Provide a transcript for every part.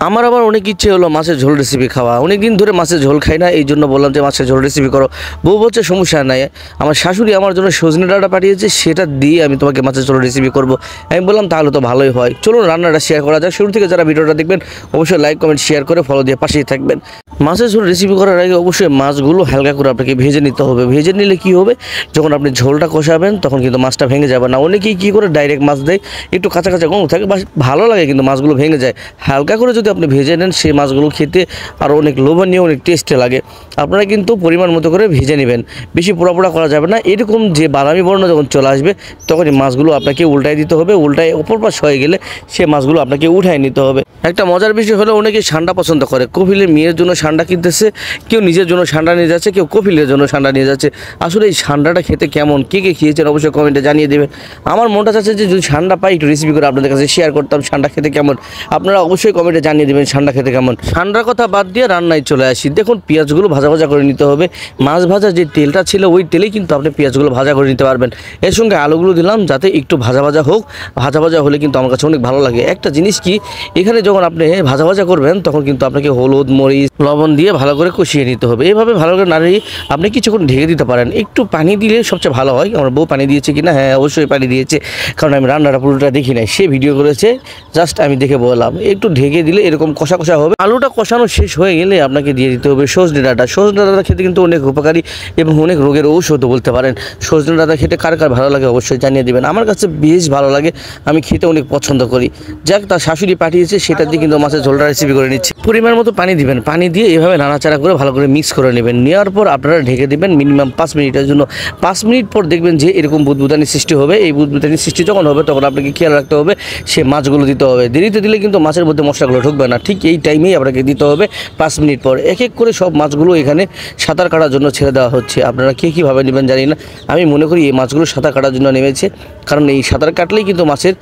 আমার আবার অনেক ইচ্ছে হলো মাছের ঝোল রেসিপি খাওয়া। অনেক দিন ধরে মাছের ঝোল খাই না, এই জন্য বললাম যে মাছের ঝোল রেসিপি করো। বউ বলছে সমস্যা নাই, আমার শাশুড়ি আমার জন্য সজনে ডাঁটা পাঠিয়েছে, সেটা দিয়ে আমি তোমাকে মাছের ঝোল রেসিপি করব। আমি বললাম তাহলে তো ভালোই হয়, চলুন রান্নাটা শেয়ার করা যাক। শুরু থেকে যারা ভিডিওটা দেখবেন অবশ্যই লাইক কমেন্ট শেয়ার করে ফলো দিয়ে পাশেই থাকবেন। মাছের ঝোল রেসিপি করার আগে অবশ্যই মাছগুলো হালকা করে আপনাকে ভেজে নিতে হবে। ভেজে নিলে কি হবে, যখন আপনি ঝোলটা কষাবেন তখন কিন্তু মাছটা ভেঙে যাবে না। অনেকেই কী করে ডাইরেক্ট মাছ দেয়, একটু কাঁচা কাঁচা গন্ধ থাকে, ভালো লাগে কিন্তু মাছগুলো ভেঙে যায়। হালকা করে যদি আপনি ভেজে নেন সেই মাছগুলো খেতে আরও অনেক লোভনীয়, অনেক টেস্টে লাগে। আপনারা কিন্তু পরিমাণ মতো করে ভেজে নেবেন, বেশি পোড়া পোড়া করা যাবে না। এরকম যে বাদামি বর্ণ যখন চলে আসবে তখন এই মাছগুলো আপনাকে উল্টায় দিতে হবে। উল্টায় ওপর পাশ হয়ে গেলে সে মাছগুলো আপনাকে উঠায় নিতে হবে। একটা মজার বিষয় হলো অনেকে সান্ডা পছন্দ করে, কপিলের মেয়ের জন্য সান্ডা কিনতেছে, কেউ নিজের জন্য সান্ডা নিয়ে যাচ্ছে, কেউ কপিলের জন্য সান্ডা নিয়ে যাচ্ছে। আসলে এই সান্ডাটা খেতে কেমন, কে কে খেয়েছেন অবশ্যই কমেন্টে জানিয়ে দেবেন। আমার মনটা চাচ্ছে যে যদি সান্ডা পাই একটু রেসিপি করে আপনাদের কাছে শেয়ার করতাম, সান্ডা খেতে কেমন। আপনারা অবশ্যই কমেন্টে জানিয়ে দেবেন সান্ডা খেতে কেমন। সান্ডার কথা বাদ দিয়ে রান্নায় চলে আসি। দেখুন পেঁয়াজগুলো ভাজা ভাজা করে নিতে হবে। মাছ ভাজা যে তেলটা ছিল ওই তেলেই কিন্তু আপনি পেঁয়াজগুলো ভাজা করে নিতে পারবেন। এর সঙ্গে আলুগুলো দিলাম যাতে একটু ভাজা ভাজা হোক। ভাজা ভাজা হলে কিন্তু আমার কাছে অনেক ভালো লাগে। একটা জিনিস কি, এখানে যখন আপনি ভাজা ভাজা করবেন তখন কিন্তু আপনাকে হলুদ মরিচ লবণ দিয়ে ভালো করে কষিয়ে নিতে হবে। এইভাবে ভালো করে নাড়িয়ে আপনি কিছুক্ষণ ঢেকে দিতে পারেন। একটু পানি দিলে সবচেয়ে ভালো হয়। আমার বউ পানি দিয়েছে কিনা, হ্যাঁ অবশ্যই পানি দিয়েছে, কারণ আমি রান্নাটা পুরোটা দেখি নাই, সে ভিডিও করেছে, জাস্ট আমি দেখে বললাম। একটু ঢেকে দিলে এরকম কষা কষা হবে। আলুটা কষানো শেষ হয়ে গেলে আপনাকে দিয়ে দিতে হবে সজনে ডাঁটা। সজনে ডাঁটা খেতে কিন্তু অনেক উপকারী এবং অনেক রোগের ঔষধ বলতে পারেন। সজনে ডাঁটা খেতে কার কার ভালো লাগে অবশ্যই জানিয়ে দেবেন। আমার কাছে বেশ ভালো লাগে, আমি খেতে অনেক পছন্দ করি। যাক, তার শাশুড়ি পাঠিয়েছে, সেটা দিয়ে কিন্তু মাছের ঝোলটা রেসিপি করে নিচ্ছি। পরিমাণ মতো পানি দিবেন, পানি দিয়ে এভাবে নাড়াচাড়া করে ভালো করে মিক্স করে নেবেন। নেওয়ার পর আপনারা ঢেকে দেবেন মিনিমাম 5 মিনিটের জন্য। 5 মিনিট পর দেখবেন যে এরকম বুদবুদানি সৃষ্টি হবে। এই বুদবুদানি সৃষ্টি যখন হবে তখন আপনাকে খেয়াল রাখতে হবে সে মাছগুলো দিতে হবে। দেরিতে দিলে কিন্তু মাছের মধ্যে মশলাগুলো ঢুকবে না। ঠিক এই টাইমেই আপনাকে দিতে হবে 5 মিনিট পর। এক এক করে সব মাছগুলো এখানে সাঁতার কাটার জন্য ছেড়ে দেওয়া হচ্ছে। আপনারা কে কীভাবে নেবেন জানি না, আমি মনে করি এই মাছগুলো সাঁতার কাটার জন্য নেমেছে, কারণ এই সাঁতার কাটলেই কিন্তু মাছের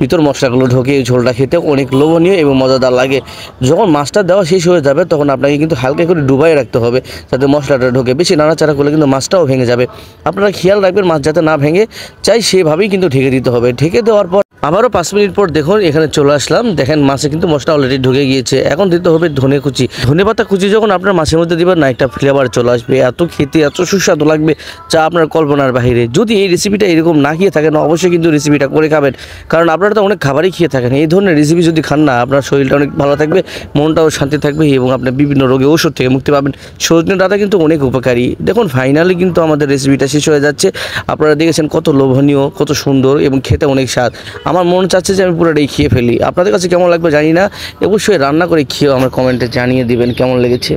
ভিতর মশলাগুলো ঢোকে। এই ঝোলটা খেতে অনেক লোভনীয় এবং মজাদার লাগে। যখন মাছটা দেওয়া শেষ হয়ে যাবে তখন আপনাকে কিন্তু হালকা করে ডুবাই রাখতে হবে যাতে মশলাটা ঢোকে। বেশি নাড়াচাড়া করলে কিন্তু মাছটাও ভেঙে যাবে। আপনারা খেয়াল রাখবেন মাছ যাতে না ভেঙে, চাই সেভাবেই কিন্তু ঢেকে দিতে হবে। ঢেকে দেওয়ার পর আবারও 5 মিনিট পর দেখুন এখানে চলে আসলাম। দেখেন মাছে কিন্তু মশলা অলরেডি ঢুকে গিয়েছে। এখন দিতে হবে ধনে কুচি। ধনে পাতা কুচি যখন আপনার মাছের মধ্যে দিবেন না, একটা ফ্লেভার চলে আসবে, এত খেতে এত সুস্বাদু লাগবে যা আপনার কল্পনার বাহিরে। যদি এই রেসিপিটা এরকম না খেয়ে থাকেন অবশ্যই কিন্তু রেসিপিটা করে খাবেন, কারণ আপনারা তো অনেক খাবারই খেয়ে থাকেন। এই ধরনের রেসিপি যদি খান না, আপনার শরীরটা অনেক ভালো থাকবে, মনটাও শান্তি থাকবে এবং আপনি বিভিন্ন রোগে ঔষধ থেকে মুক্তি পাবেন। সজনে ডাঁটা কিন্তু অনেক উপকারী। দেখুন ফাইনালি কিন্তু আমাদের রেসিপিটা শেষ হয়ে যাচ্ছে। আপনারা দেখেছেন কত লোভনীয়, কত সুন্দর এবং খেতে অনেক স্বাদ। আমার মন চাচ্ছে যে আমি পুরোটাই খেয়ে ফেলি। আপনাদের কাছে কেমন লাগবে জানি না, অবশ্যই রান্না করে খেয়েও আমার কমেন্টে জানিয়ে দিবেন কেমন লেগেছে।